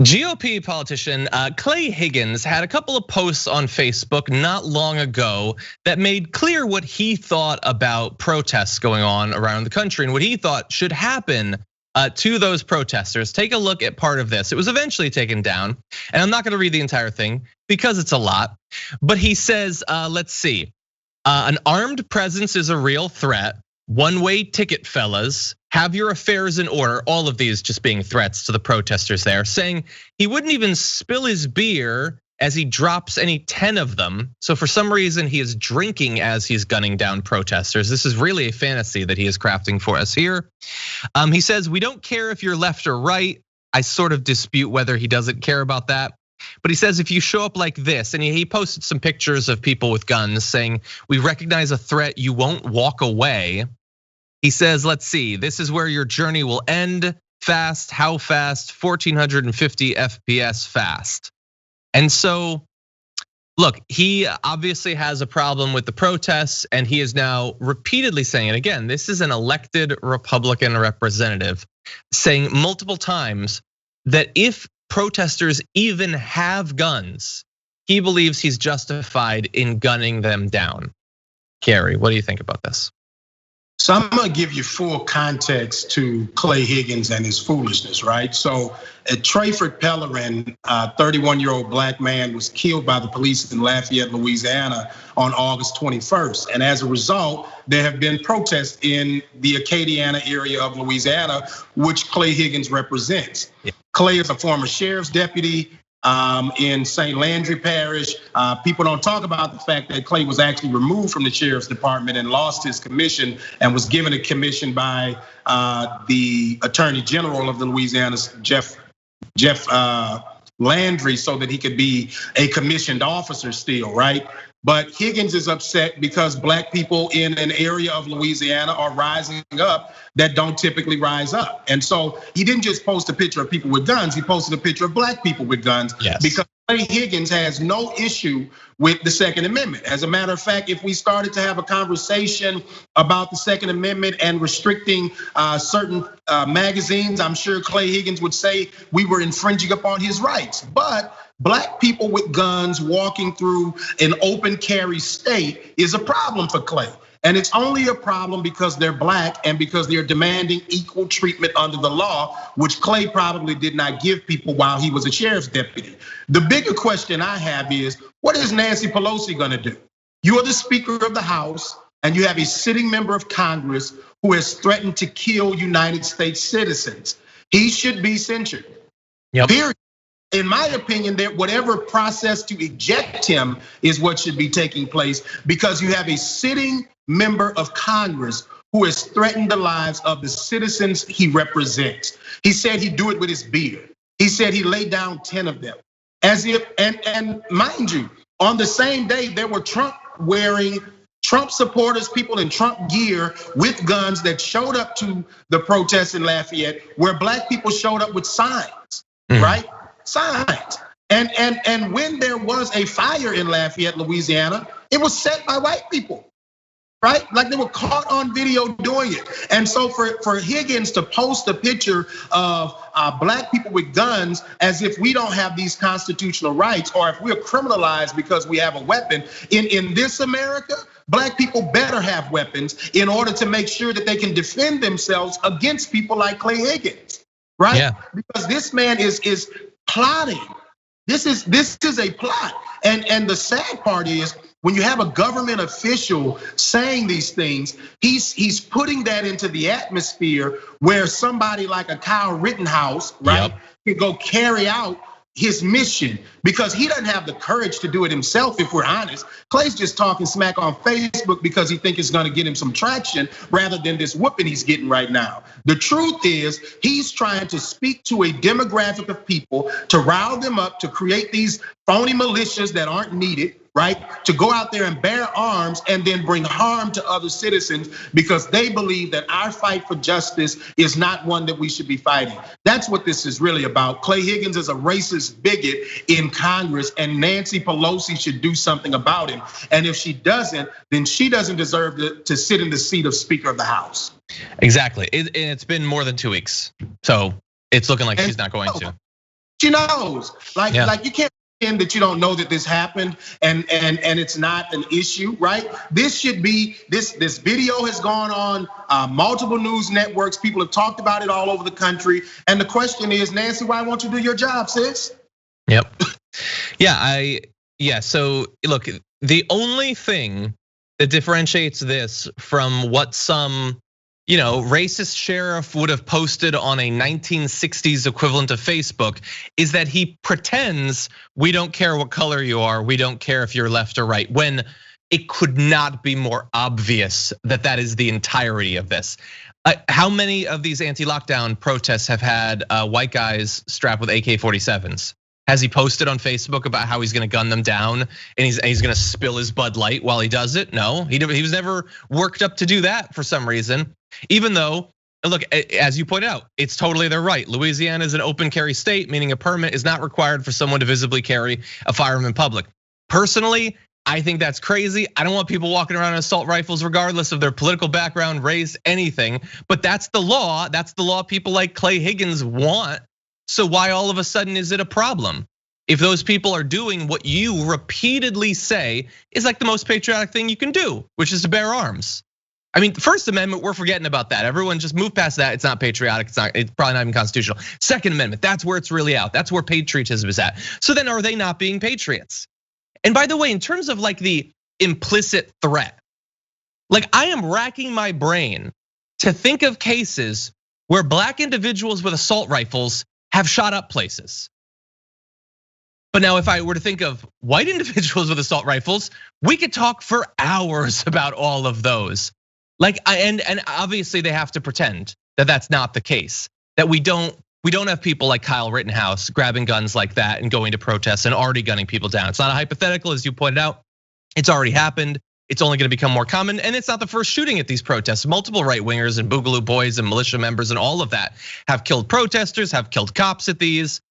GOP politician Clay Higgins had a couple of posts on Facebook not long ago that made clear what he thought about protests going on around the country and what he thought should happen to those protesters. Take a look at part of this. It was eventually taken down, and I'm not gonna read the entire thing because it's a lot. But he says, let's see, an armed presence is a real threat. One-way ticket, fellas. Have your affairs in order. All of these just being threats to the protesters there, saying he wouldn't even spill his beer as he drops any 10 of them. So for some reason, he is drinking as he's gunning down protesters. This is really a fantasy that he is crafting for us here. He says, we don't care if you're left or right. I sort of dispute whether he doesn't care about that. But he says if you show up like this, and he posted some pictures of people with guns saying, we recognize a threat, you won't walk away. He says, let's see, this is where your journey will end. Fast, how fast? 1450 FPS fast. And so, look, he obviously has a problem with the protests, and he is now repeatedly saying, and again, this is an elected Republican representative saying multiple times that if protesters even have guns, he believes he's justified in gunning them down. Kerry, what do you think about this? So I'm gonna give you full context to Clay Higgins and his foolishness, right? So Trayford Pellerin, 31-year-old black man, was killed by the police in Lafayette, Louisiana on August 21st. And as a result, there have been protests in the Acadiana area of Louisiana, which Clay Higgins represents. Clay is a former sheriff's deputy in St. Landry Parish. People don't talk about the fact that Clay was actually removed from the sheriff's department and lost his commission and was given a commission by the Attorney General of the Louisiana, Jeff Landry, so that he could be a commissioned officer still, right? But Higgins is upset because black people in an area of Louisiana are rising up that don't typically rise up. And so he didn't just post a picture of people with guns, he posted a picture of black people with guns. Yes. Because Clay Higgins has no issue with the Second Amendment. As a matter of fact, if we started to have a conversation about the Second Amendment and restricting certain magazines, I'm sure Clay Higgins would say we were infringing upon his rights. But black people with guns walking through an open carry state is a problem for Clay. And it's only a problem because they're black and because they're demanding equal treatment under the law, which Clay probably did not give people while he was a sheriff's deputy. The bigger question I have is, what is Nancy Pelosi gonna do? You are the Speaker of the House and you have a sitting member of Congress who has threatened to kill United States citizens. He should be censured, period. In my opinion, that whatever process to eject him is what should be taking place, because you have a sitting member of Congress who has threatened the lives of the citizens he represents. He said he'd do it with his beard. He said he laid down 10 of them. As if, and mind you, on the same day, there were Trump supporters, people in Trump gear with guns that showed up to the protests in Lafayette, where black people showed up with signs, right? Signs. And when there was a fire in Lafayette, Louisiana, it was set by white people, right? Like they were caught on video doing it. And so for Higgins to post a picture of black people with guns as if we don't have these constitutional rights, or if we're criminalized because we have a weapon, in this America, black people better have weapons in order to make sure that they can defend themselves against people like Clay Higgins, right? Yeah. Because this man is plotting. This is a plot. And the sad part is, when you have a government official saying these things, he's putting that into the atmosphere where somebody like a Kyle Rittenhouse, right, can go carry out his mission, because he doesn't have the courage to do it himself, if we're honest. Clay's just talking smack on Facebook because he thinks it's gonna get him some traction rather than this whooping he's getting right now. The truth is, he's trying to speak to a demographic of people to rile them up, to create these phony militias that aren't needed, right? To go out there and bear arms and then bring harm to other citizens because they believe that our fight for justice is not one that we should be fighting. That's what this is really about. Clay Higgins is a racist bigot in Congress, and Nancy Pelosi should do something about him. And if she doesn't, then she doesn't deserve to sit in the seat of Speaker of the House. Exactly, it's been more than 2 weeks. So it's looking like she's not going to. She knows. Like you can't pretend that you don't know that this happened and it's not an issue, right? This should be this video has gone on multiple news networks. People have talked about it all over the country. And the question is, Nancy, why won't you do your job, sis? Yep. Yeah. So look, the only thing that differentiates this from what some racist sheriff would have posted on a 1960s equivalent of Facebook is that he pretends we don't care what color you are, we don't care if you're left or right, when it could not be more obvious that that is the entirety of this. How many of these anti-lockdown protests have had white guys strapped with AK-47s? Has he posted on Facebook about how he's gonna gun them down and he's gonna spill his Bud Light while he does it? No, he was never worked up to do that for some reason. Even though, look, as you pointed out, it's totally their right. Louisiana is an open carry state, meaning a permit is not required for someone to visibly carry a firearm in public. Personally, I think that's crazy. I don't want people walking around with assault rifles regardless of their political background, race, anything. But that's the law. That's the law people like Clay Higgins want. So why all of a sudden is it a problem? If those people are doing what you repeatedly say is like the most patriotic thing you can do, which is to bear arms. I mean, First Amendment, we're forgetting about that. Everyone just move past that. It's not patriotic. It's probably not even constitutional. Second Amendment, that's where it's really out. That's where patriotism is at. So then are they not being patriots? And by the way, in terms of like the implicit threat, like I am racking my brain to think of cases where black individuals with assault rifles have shot up places. But now if I were to think of white individuals with assault rifles, we could talk for hours about all of those. Like, and obviously they have to pretend that that's not the case, that we don't have people like Kyle Rittenhouse grabbing guns like that and going to protests and already gunning people down. It's not a hypothetical, as you pointed out. It's already happened. It's only gonna become more common, and it's not the first shooting at these protests. Multiple right wingers and Boogaloo Boys and militia members and all of that have killed protesters, have killed cops at these.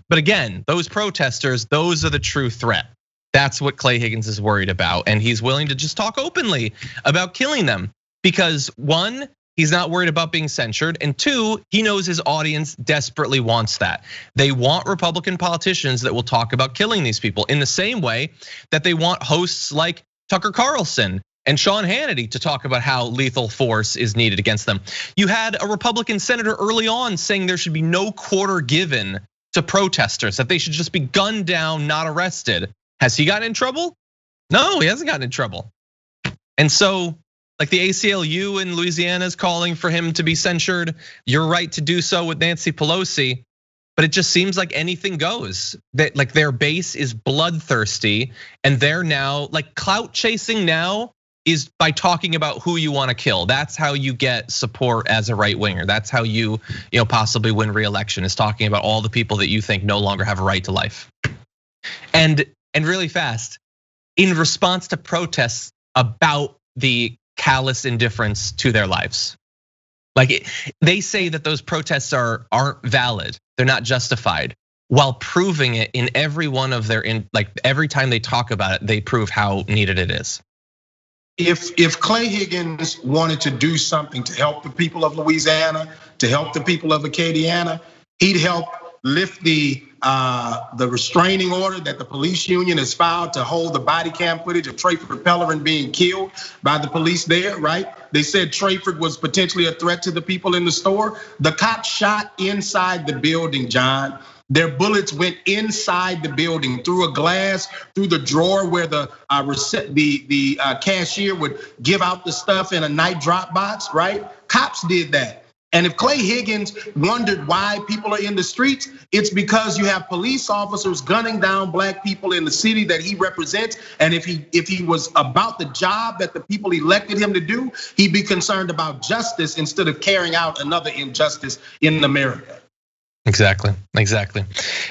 But again, those protesters, those are the true threat. That's what Clay Higgins is worried about, and he's willing to just talk openly about killing them. Because one, he's not worried about being censured, and two, he knows his audience desperately wants that. They want Republican politicians that will talk about killing these people in the same way that they want hosts like Tucker Carlson and Sean Hannity to talk about how lethal force is needed against them. You had a Republican senator early on saying there should be no quarter given to protesters, that they should just be gunned down, not arrested. Has he gotten in trouble? No, he hasn't gotten in trouble. And so, like the ACLU in Louisiana is calling for him to be censured. You're right to do so with Nancy Pelosi, but it just seems like anything goes. That like their base is bloodthirsty, and they're now like clout chasing now is by talking about who you want to kill. That's how you get support as a right winger. That's how you possibly win re-election, is talking about all the people that you think no longer have a right to life. And really fast, in response to protests about the callous indifference to their lives. Like they say that those protests aren't valid, they're not justified, while proving it in every one of their every time they talk about it, they prove how needed it is. If Clay Higgins wanted to do something to help the people of Louisiana, to help the people of Acadiana, he'd help lift the restraining order that the police union has filed to hold the body cam footage of Trayford Pellerin being killed by the police there, right? They said Trayford was potentially a threat to the people in the store. The cops shot inside the building, John. Their bullets went inside the building, through a glass, through the drawer where the cashier would give out the stuff in a night drop box, right? Cops did that. And if Clay Higgins wondered why people are in the streets, it's because you have police officers gunning down black people in the city that he represents. And if he was about the job that the people elected him to do, he'd be concerned about justice instead of carrying out another injustice in America. Exactly.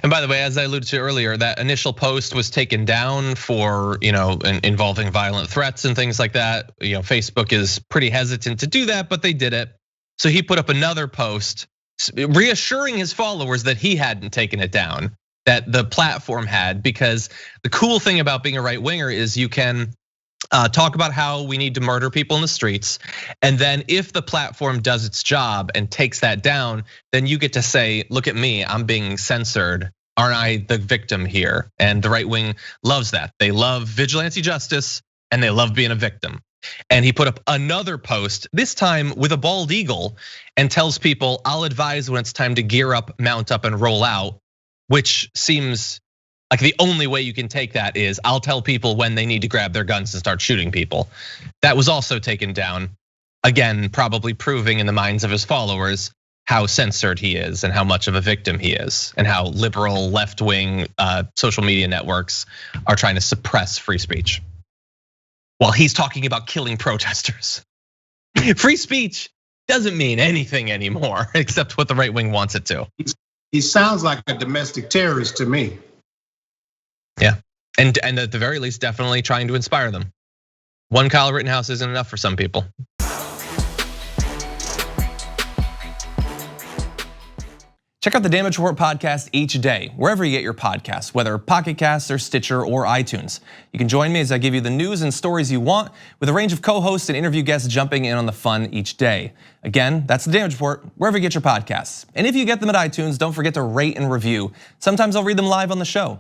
And by the way, as I alluded to earlier, that initial post was taken down for, involving violent threats and things like that. Facebook is pretty hesitant to do that, but they did it. So he put up another post reassuring his followers that he hadn't taken it down, that the platform had, because the cool thing about being a right winger is you can talk about how we need to murder people in the streets. And then if the platform does its job and takes that down, then you get to say, look at me, I'm being censored Aren't I the victim here? And the right wing loves that. They love vigilante justice and they love being a victim. And he put up another post, this time with a bald eagle, and tells people, I'll advise when it's time to gear up, mount up, and roll out, which seems like the only way you can take that is I'll tell people when they need to grab their guns and start shooting people. That was also taken down. Again, probably proving in the minds of his followers how censored he is and how much of a victim he is and how liberal left-wing social media networks are trying to suppress free speech. While he's talking about killing protesters. Free speech doesn't mean anything anymore except what the right wing wants it to. He sounds like a domestic terrorist to me. Yeah, and at the very least, definitely trying to inspire them. One Kyle Rittenhouse isn't enough for some people. Check out the Damage Report podcast each day, wherever you get your podcasts, whether Pocket Casts or Stitcher or iTunes. You can join me as I give you the news and stories you want, with a range of co-hosts and interview guests jumping in on the fun each day. Again, that's the Damage Report, wherever you get your podcasts. And if you get them at iTunes, don't forget to rate and review. Sometimes I'll read them live on the show.